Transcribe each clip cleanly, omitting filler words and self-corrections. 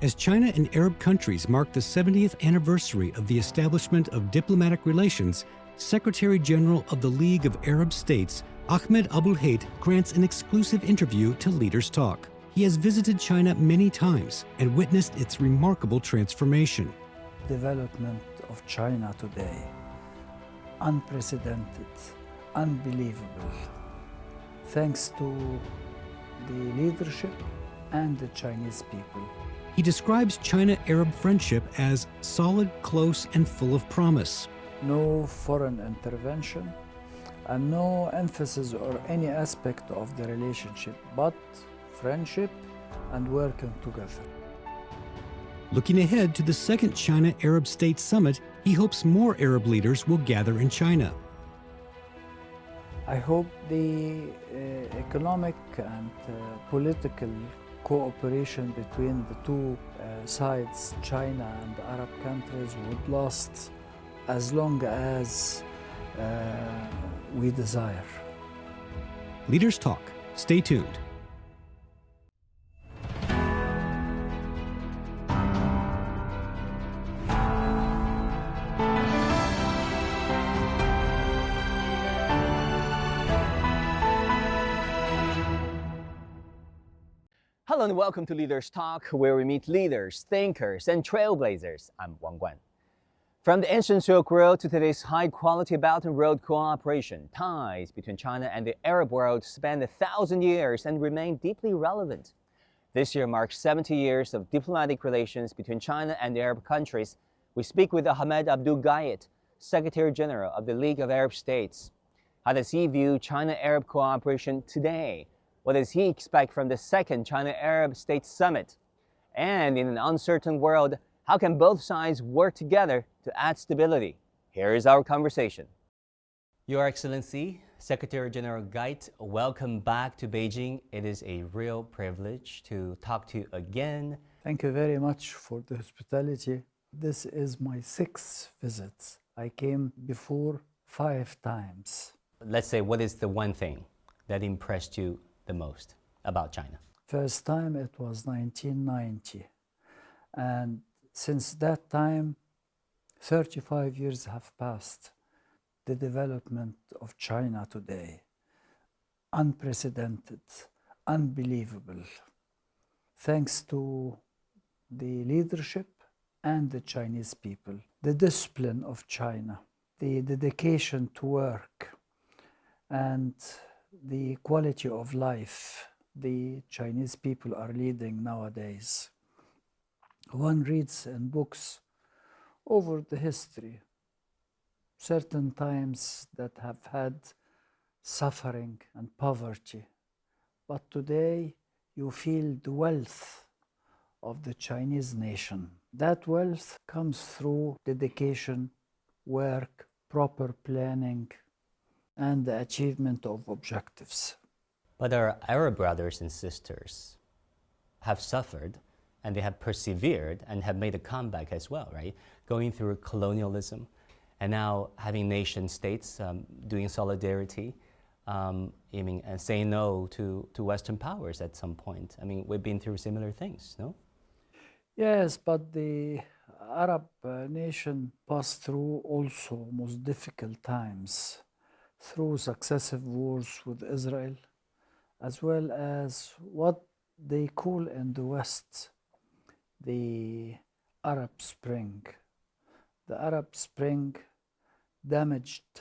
As China and Arab countries mark the 70th anniversary of the establishment of diplomatic relations, Secretary General of the League of Arab States, Ahmed Aboul Gheit, grants an exclusive interview to Leaders Talk. He has visited China many times and witnessed its remarkable transformation. Development of China today, unprecedented, unbelievable, thanks to the leadership and the Chinese people. He describes China-Arab friendship as solid, close, and full of promise. No foreign intervention and no emphasis or any aspect of the relationship, but friendship and working together. Looking ahead to the second China-Arab State Summit, he hopes more Arab leaders will gather in China. I hope the economic and political cooperation between the two sides, China and Arab countries, would last as long as we desire. Leaders Talk. Stay tuned. Hello and welcome to Leaders Talk, where we meet leaders, thinkers, and trailblazers. I'm Wang Guan. From the ancient Silk Road to today's high-quality Belt and Road cooperation, ties between China and the Arab world span 1,000 years and remain deeply relevant. This year marks 70 years of diplomatic relations between China and the Arab countries. We speak with Ahmed Aboul Gheit, Secretary General of the League of Arab States. How does he view China-Arab cooperation today? What does he expect from the second China-Arab State Summit? And in an uncertain world, how can both sides work together to add stability? Here is our conversation. Your Excellency, Secretary General Gheit, welcome back to Beijing. It is a real privilege to talk to you again. Thank you very much for the hospitality. This is my 6th visit. I came before 5 times. Let's say, what is the one thing that impressed you the most about China? First time it was 1990, and since that time 35 years have passed. The development of China today, unprecedented, unbelievable, thanks to the leadership and the Chinese people, the discipline of China, the dedication to work, and the quality of life the Chinese people are leading nowadays. One reads in books over the history, certain times that have had suffering and poverty, but today you feel the wealth of the Chinese nation. That wealth comes through dedication, work, proper planning, and the achievement of objectives. But our Arab brothers and sisters have suffered, and they have persevered and have made a comeback as well, right? Going through colonialism and now having nation states doing solidarity, and saying no to Western powers at some point. I mean, we've been through similar things, no? Yes, but the Arab nation passed through also most difficult times, through successive wars with Israel, as well as what they call in the West the Arab Spring. The Arab Spring damaged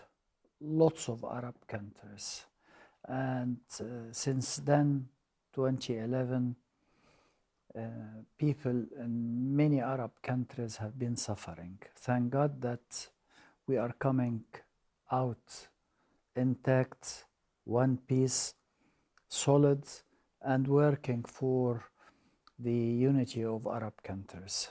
lots of Arab countries, and since then, 2011, people in many Arab countries have been suffering. Thank God that we are coming out intact, one piece, solid, and working for the unity of Arab countries.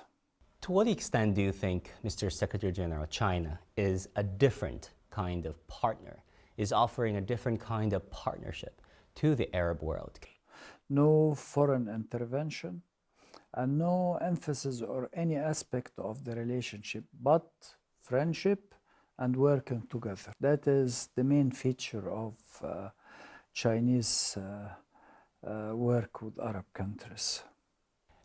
To what extent do you think, Mr. Secretary General, China is a different kind of partner, is offering a different kind of partnership to the Arab world? No foreign intervention and no emphasis or any aspect of the relationship, but friendship and working together. That is the main feature of Chinese work with Arab countries.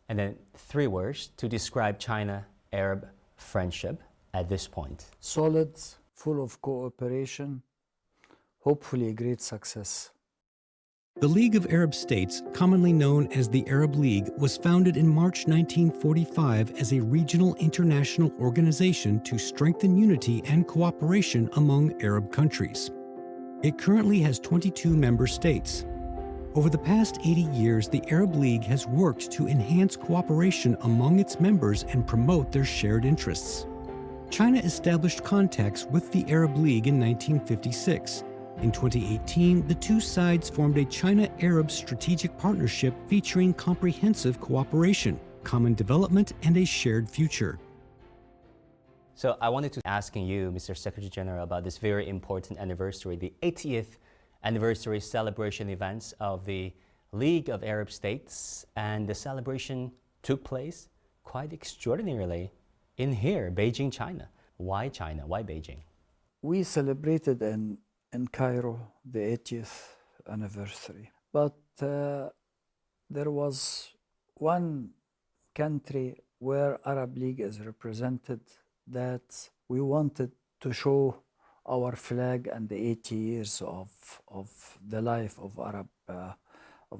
And then 3 words to describe China-Arab friendship at this point. Solid, full of cooperation, hopefully great success. The League of Arab States, commonly known as the Arab League, was founded in March 1945 as a regional international organization to strengthen unity and cooperation among Arab countries. It currently has 22 member states. Over the past 80 years, the Arab League has worked to enhance cooperation among its members and promote their shared interests. China established contacts with the Arab League in 1956. In 2018, the two sides formed a China-Arab strategic partnership featuring comprehensive cooperation, common development, and a shared future. So I wanted to ask you, Mr. Secretary General, about this very important anniversary, the 80th anniversary celebration events of the League of Arab States, and the celebration took place quite extraordinarily in here, Beijing, China. Why China? Why Beijing? We celebrated in Cairo the 80th anniversary, but there was one country where Arab League is represented that we wanted to show our flag and the 80 years of the life of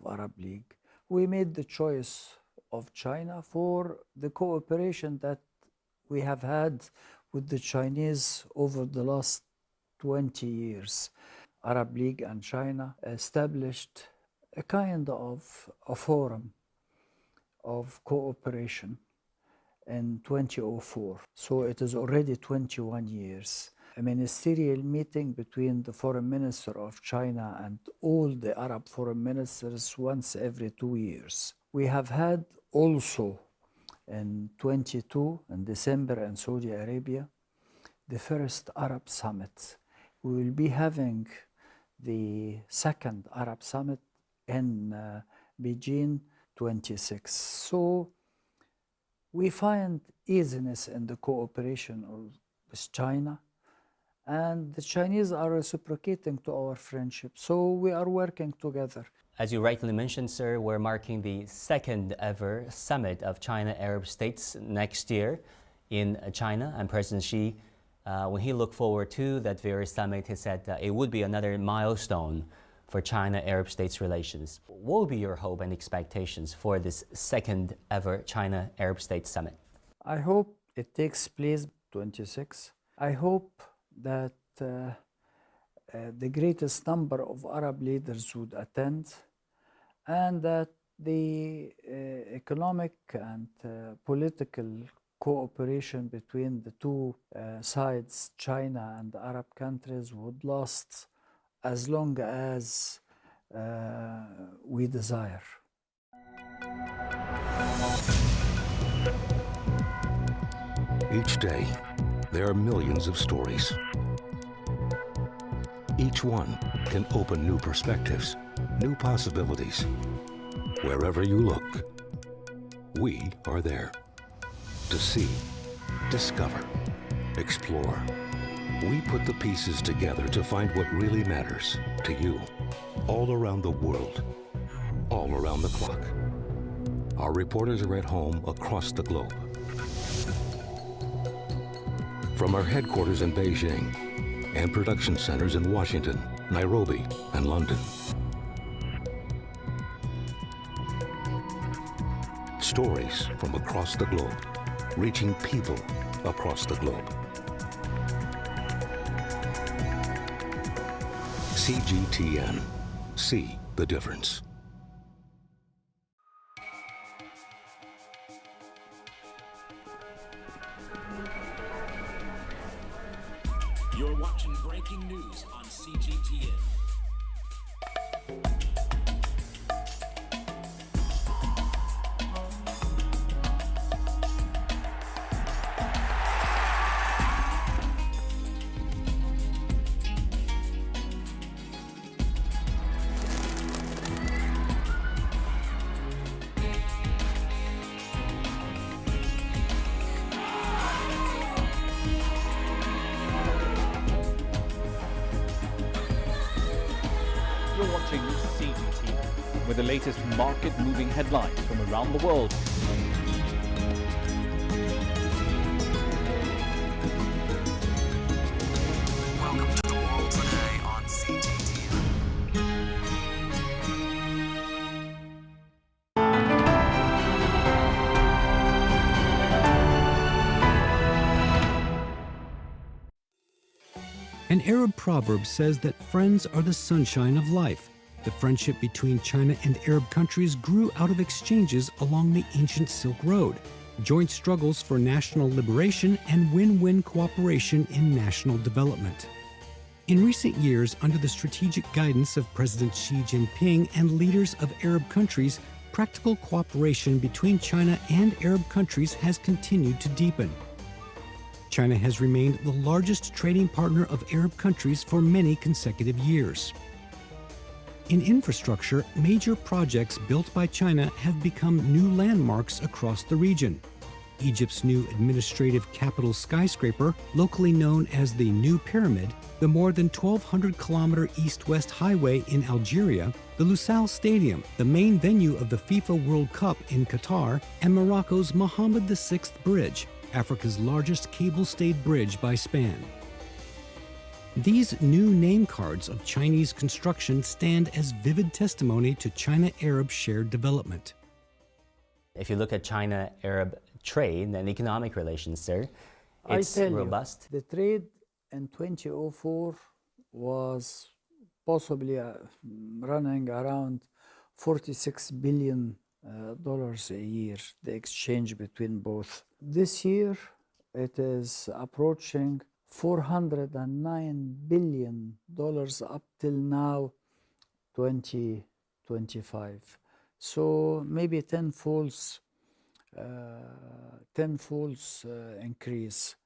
Arab League. We made the choice of China for the cooperation that we have had with the Chinese over the last 20 years. Arab League and China established a kind of a forum of cooperation in 2004. So it is already 21 years. A ministerial meeting between the foreign minister of China and all the Arab foreign ministers once every 2 years. We have had also in 22 in December in Saudi Arabia, the first Arab summit. We will be having the second Arab summit in Beijing 26. So we find easiness in the cooperation with China, and the Chinese are reciprocating to our friendship. So we are working together. As you rightly mentioned, sir, we're marking the second ever summit of China-Arab States next year in China, and President Xi, when he looked forward to that very summit, he said it would be another milestone for China-Arab States relations. What would be your hope and expectations for this second ever China-Arab States summit? I hope it takes place 26. I hope that the greatest number of Arab leaders would attend, and that the economic and political cooperation between the two sides, China and the Arab countries, would last as long as we desire. Each day, there are millions of stories. Each one can open new perspectives, new possibilities. Wherever you look, we are there. To see, discover, explore. We put the pieces together to find what really matters to you, all around the world, all around the clock. Our reporters are at home across the globe. From our headquarters in Beijing and production centers in Washington, Nairobi, and London. Stories from across the globe, reaching people across the globe. CGTN. See the difference. You're watching breaking news on CGTN. You're watching CGTN. the latest market-moving headlines from around the world. Welcome to the world today on CGTN. An Arab proverb says that friends are the sunshine of life. The friendship between China and Arab countries grew out of exchanges along the ancient Silk Road, joint struggles for national liberation, and win-win cooperation in national development. In recent years, under the strategic guidance of President Xi Jinping and leaders of Arab countries, practical cooperation between China and Arab countries has continued to deepen. China has remained the largest trading partner of Arab countries for many consecutive years. In infrastructure, major projects built by China have become new landmarks across the region. Egypt's new administrative capital skyscraper, locally known as the New Pyramid, the more than 1,200-kilometer east-west highway in Algeria, the Lusail Stadium, the main venue of the FIFA World Cup in Qatar, and Morocco's Mohammed VI Bridge, Africa's largest cable-stayed bridge by span. These new name cards of Chinese construction stand as vivid testimony to China-Arab shared development. If you look at China-Arab trade and economic relations, sir, it's I tell robust. You, the trade in 2004 was possibly running around $46 billion a year, the exchange between both. This year, it is approaching $409 billion up till now, 2025. So maybe tenfolds increase.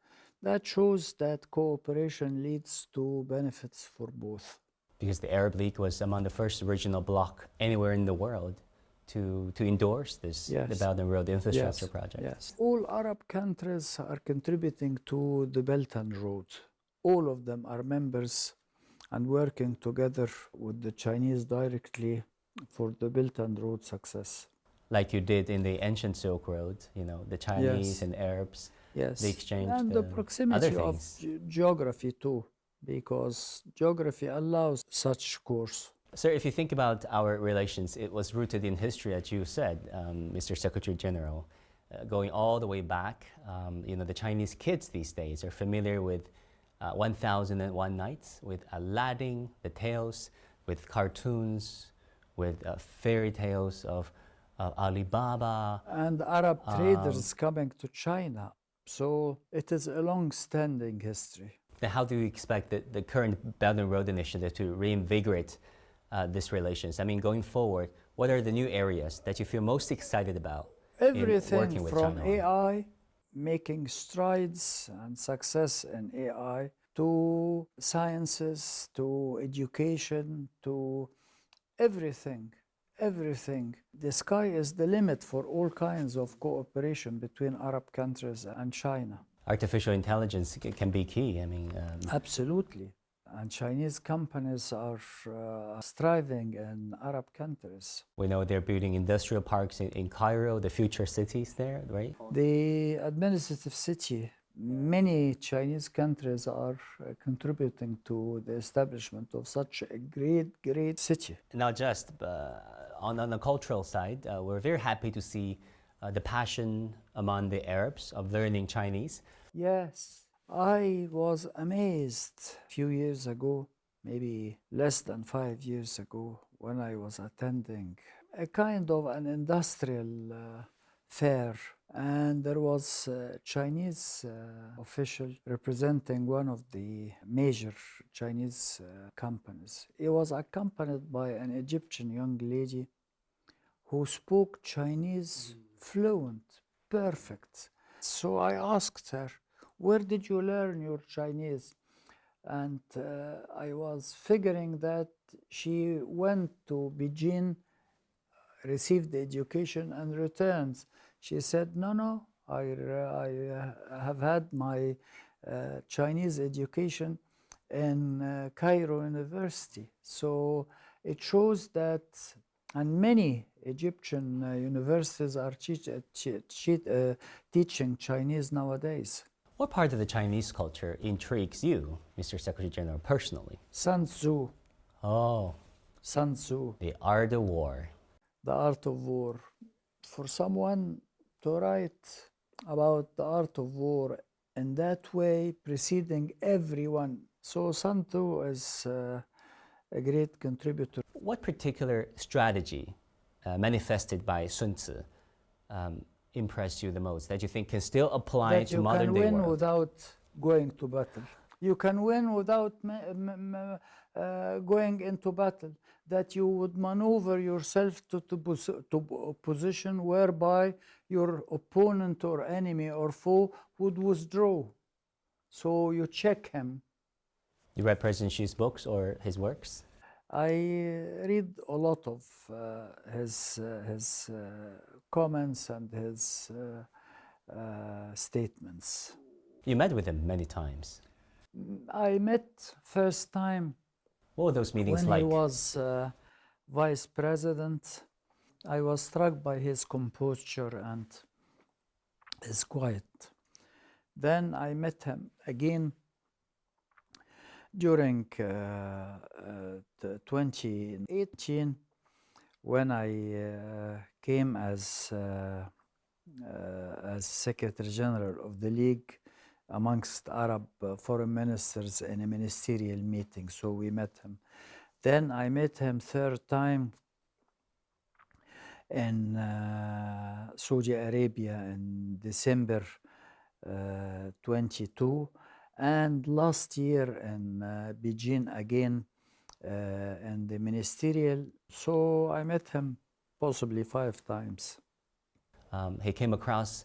That shows that cooperation leads to benefits for both. Because the Arab League was among the first regional bloc anywhere in the world to endorse this, Yes. the Belt and Road infrastructure Yes, project. yes. All Arab countries are contributing to the Belt and Road. All of them are members and working together with the Chinese directly for the Belt and Road success. Like you did in the ancient Silk Road, you know, the Chinese Yes. and Arabs, Yes. they exchanged And the other proximity of things. geography too, because geography allows such course. Sir, if you think about our relations, it was rooted in history, as you said, Mr. Secretary General, going all the way back. You know, the Chinese kids these days are familiar with 1001 Nights, with Aladdin, the tales, with cartoons, with fairy tales of Alibaba. And Arab traders coming to China. So it is a long-standing history. Then how do you expect the current Belt and Road Initiative to reinvigorate these relations? I mean, going forward, what are the new areas that you feel most excited about in working Everything with from China? AI, making strides and success in AI, to sciences, to education, to everything. Everything. The sky is the limit for all kinds of cooperation between Arab countries and China. Artificial intelligence can be key. I mean, Absolutely. And Chinese companies are striving in Arab countries. we know they're building industrial parks in Cairo, the future cities there, right? The administrative city, many Chinese countries are contributing to the establishment of such a great city. Not just on the cultural side, we're very happy to see the passion among the Arabs of learning Chinese. Yes, I was amazed a few years ago, maybe less than 5 years ago, when I was attending a kind of an industrial fair, and there was a Chinese official representing one of the major Chinese companies. He was accompanied by an Egyptian young lady who spoke Chinese fluent, perfect. So I asked her, "Where did you learn your Chinese?" And I was figuring that she went to Beijing, received the education and returns. She said, no, I have had my Chinese education in Cairo University. So it shows that And many Egyptian universities are teaching Chinese nowadays. What part of the Chinese culture intrigues you, Mr. Secretary General, personally? Sun Tzu, Oh, Sun Tzu, the art of war. the art of war. For someone to write about the art of war in that way, preceding everyone. So Sun Tzu is a great contributor. What particular strategy manifested by Sun Tzu impressed you the most that you think can still apply That to you modern can day win world? without going to battle. You can win without going into battle. That you would maneuver yourself to a position whereby your opponent or enemy or foe would withdraw. So you check him. You read President Xi's books or his works? I read a lot of his comments and his statements. You met with him many times. I met first time What were those meetings when like? he was vice president. I was struck by his composure and his quiet. Then I met him again during 2018 when I came as Secretary General of the League amongst Arab foreign ministers in a ministerial meeting. So we met him. Then I met him third time in Saudi Arabia in December 22, and last year in Beijing again in the ministerial. So I met him possibly 5 times. He came across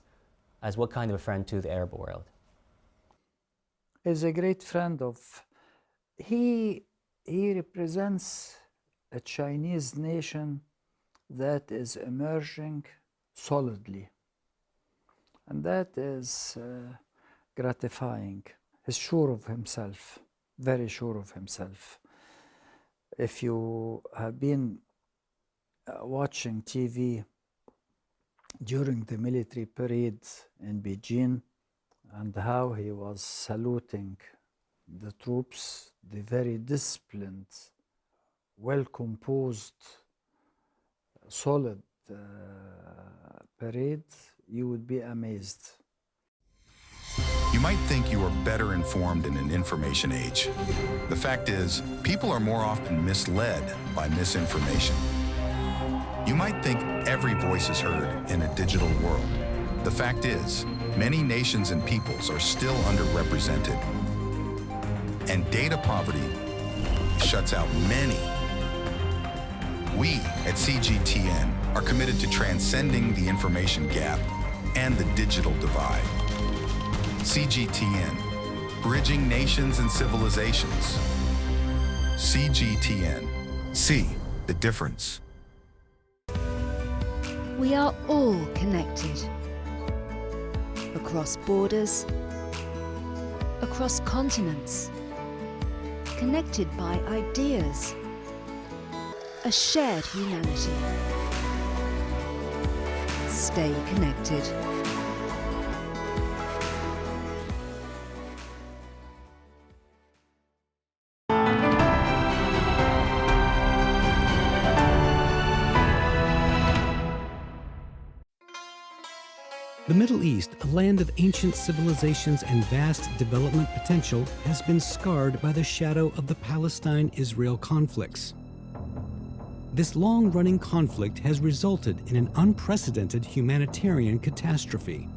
as what kind of a friend to the Arab world? He's a great friend of. He represents a Chinese nation that is emerging solidly, and that is gratifying. He's sure of himself, very sure of himself. If you have been watching TV during the military parade in Beijing and how he was saluting the troops, the very disciplined, well-composed, solid parade, you would be amazed. You might think you are better informed in an information age. The fact is, people are more often misled by misinformation. You might think every voice is heard in a digital world. The fact is, many nations and peoples are still underrepresented. And data poverty shuts out many. We at CGTN are committed to transcending the information gap and the digital divide. CGTN, bridging nations and civilizations. CGTN, see the difference. We are all connected. Across borders, across continents, connected by ideas, a shared humanity. Stay connected. The Middle East, a land of ancient civilizations and vast development potential, has been scarred by the shadow of the Palestine-Israel conflicts. This long-running conflict has resulted in an unprecedented humanitarian catastrophe.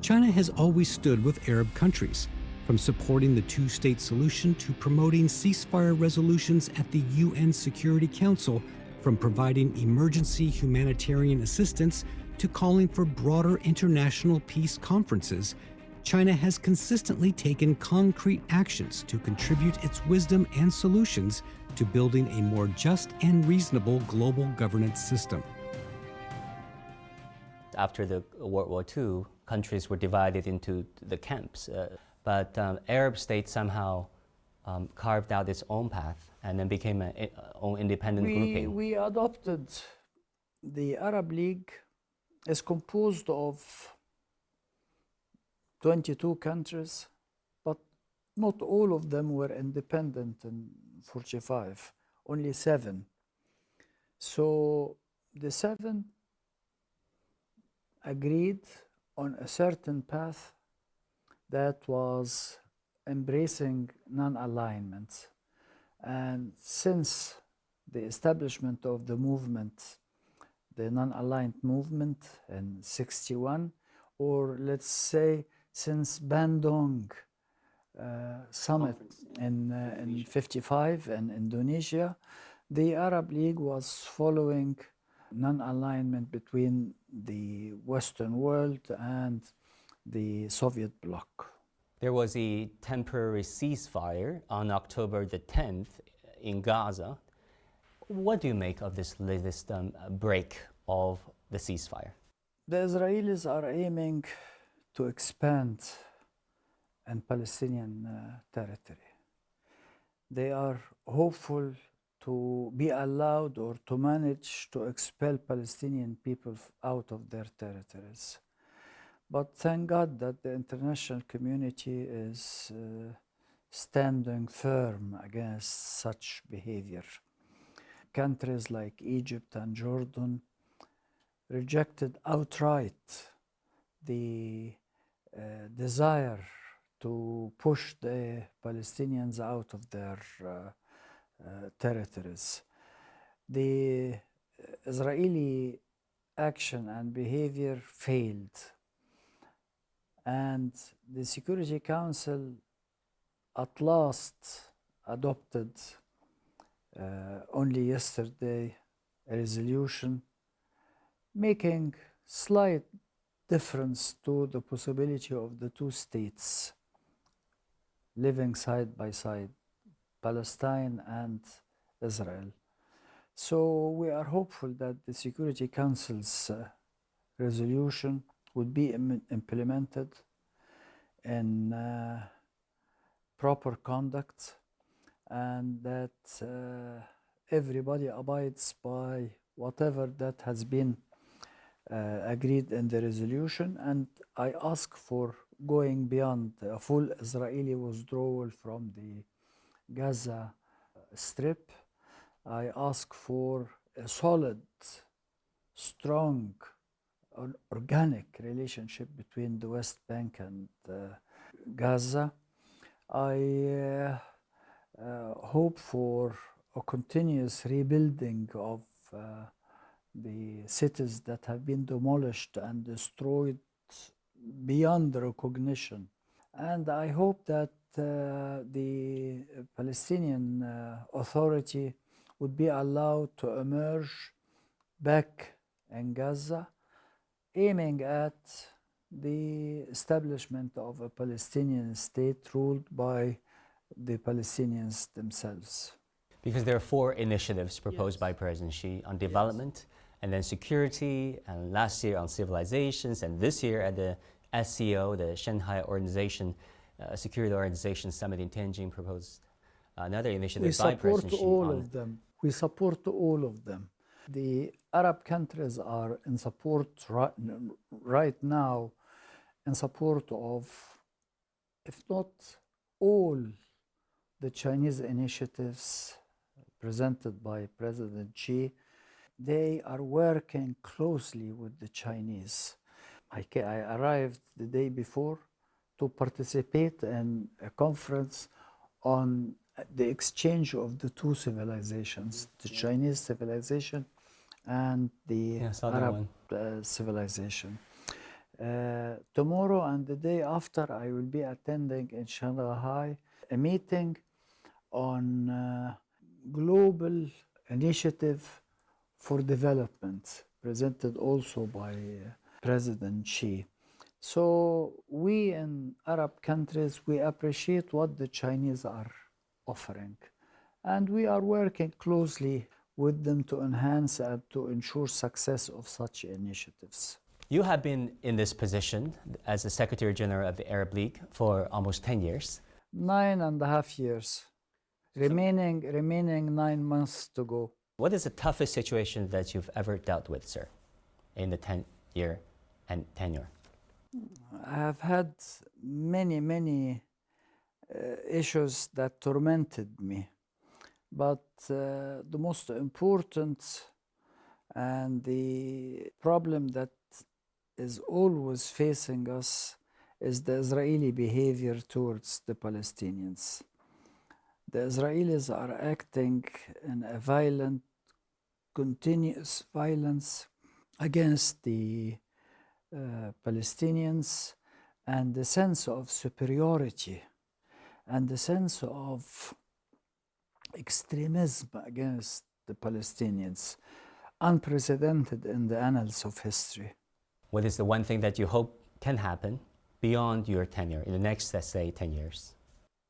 China has always stood with Arab countries, from supporting the two-state solution to promoting ceasefire resolutions at the UN Security Council, from providing emergency humanitarian assistance to calling for broader international peace conferences. China has consistently taken concrete actions to contribute its wisdom and solutions to building a more just and reasonable global governance system. After the World War II, countries were divided into the camps, but Arab states somehow carved out its own path and then became an own independent grouping. We adopted the Arab League is composed of 22 countries, but not all of them were independent in 45, only 7. So the 7 agreed on a certain path that was embracing non-alignment. And since the establishment of the movement, the non-aligned movement in 61, or let's say since Bandung summit in 55 in Indonesia, the Arab League was following non-alignment between the Western world and the Soviet bloc. There was a temporary ceasefire on October the 10th in Gaza. What do you make of this latest break of the ceasefire? The Israelis are aiming to expand in Palestinian territory. They are hopeful to be allowed or to manage to expel Palestinian people out of their territories. But thank God that the international community is standing firm against such behavior. Countries like Egypt and Jordan rejected outright the desire to push the Palestinians out of their territories. The Israeli action and behavior failed. And the Security Council at last adopted only yesterday a resolution making slight difference to the possibility of the two states living side by side, Palestine and Israel. So we are hopeful that the Security Council's resolution would be implemented in proper conduct, and that everybody abides by whatever that has been agreed in the resolution. And I ask for going beyond a full Israeli withdrawal from the Gaza Strip. I ask for a solid, strong, organic relationship between the West Bank and Gaza. I hope for a continuous rebuilding of the cities that have been demolished and destroyed beyond recognition. And I hope that the Palestinian Authority would be allowed to emerge back in Gaza, aiming at the establishment of a Palestinian state ruled by the Palestinians themselves. Because there are 4 initiatives proposed by President Xi on development, and then security, and last year on civilizations, and this year at the SCO, the Shanghai Organization, Security Organization Summit in Tianjin, proposed another initiative by President Xi. We support all of them. The Arab countries are in support right now, in support of, if not all, the Chinese initiatives presented by President Xi. They are working closely with the Chinese. I arrived the day before to participate in a conference on the exchange of the two civilizations, the Chinese civilization and the Arab civilization. Tomorrow and the day after, I will be attending in Shanghai a meeting on global initiative for development, presented also by President Xi. So we in Arab countries, we appreciate what the Chinese are offering. And we are working closely with them to enhance and to ensure success of such initiatives. You have been in this position as the Secretary General of the Arab League for almost 10 years. 9.5 years. Remaining 9 months to go. What is the toughest situation that you've ever dealt with, sir, in the 10-year and tenure? I have had many issues that tormented me, but the most important and the problem that is always facing us is the Israeli behavior towards the Palestinians. The Israelis are acting in a violent, continuous violence against the Palestinians, and the sense of superiority and the sense of extremism against the Palestinians, unprecedented in the annals of history. What is the one thing that you hope can happen beyond your tenure in the next, let's say, 10 years?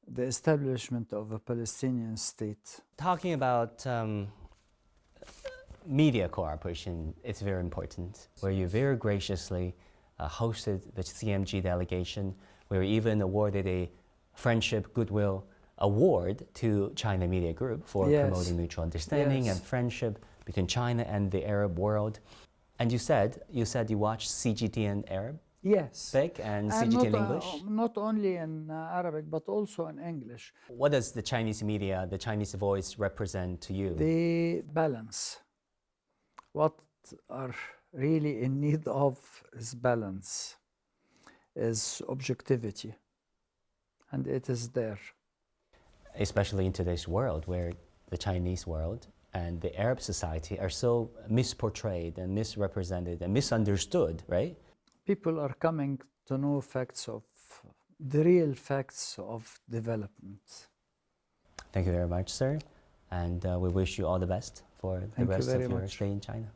The establishment of a Palestinian state. Talking about media cooperation, it's very important, where you very graciously hosted the CMG delegation, where you even awarded a Friendship Goodwill Award to China Media Group for promoting mutual understanding and friendship between China and the Arab world. And you said you watched CGTN Arab? Yes. And CGTN English? Not only in Arabic, but also in English. What does the Chinese media, the Chinese voice represent to you? The balance. What are really in need of is balance, is objectivity, and it is there. Especially in today's world, where the Chinese world and the Arab society are so misportrayed and misrepresented and misunderstood, right? People are coming to know the real facts of development. Thank you very much, sir. And we wish you all the best for the rest of your stay in China.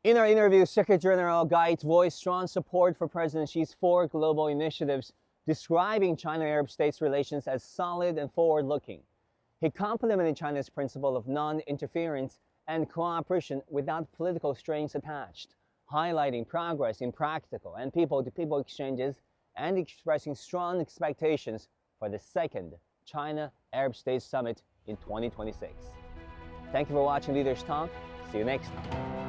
In our interview, Secretary General Gheit voiced strong support for President Xi's 4 global initiatives, describing China-Arab states' relations as solid and forward-looking. He complimented China's principle of non-interference and cooperation without political strings attached, highlighting progress in practical and people-to-people exchanges and expressing strong expectations for the 2nd China-Arab States Summit in 2026. Thank you for watching Leaders Talk. See you next time.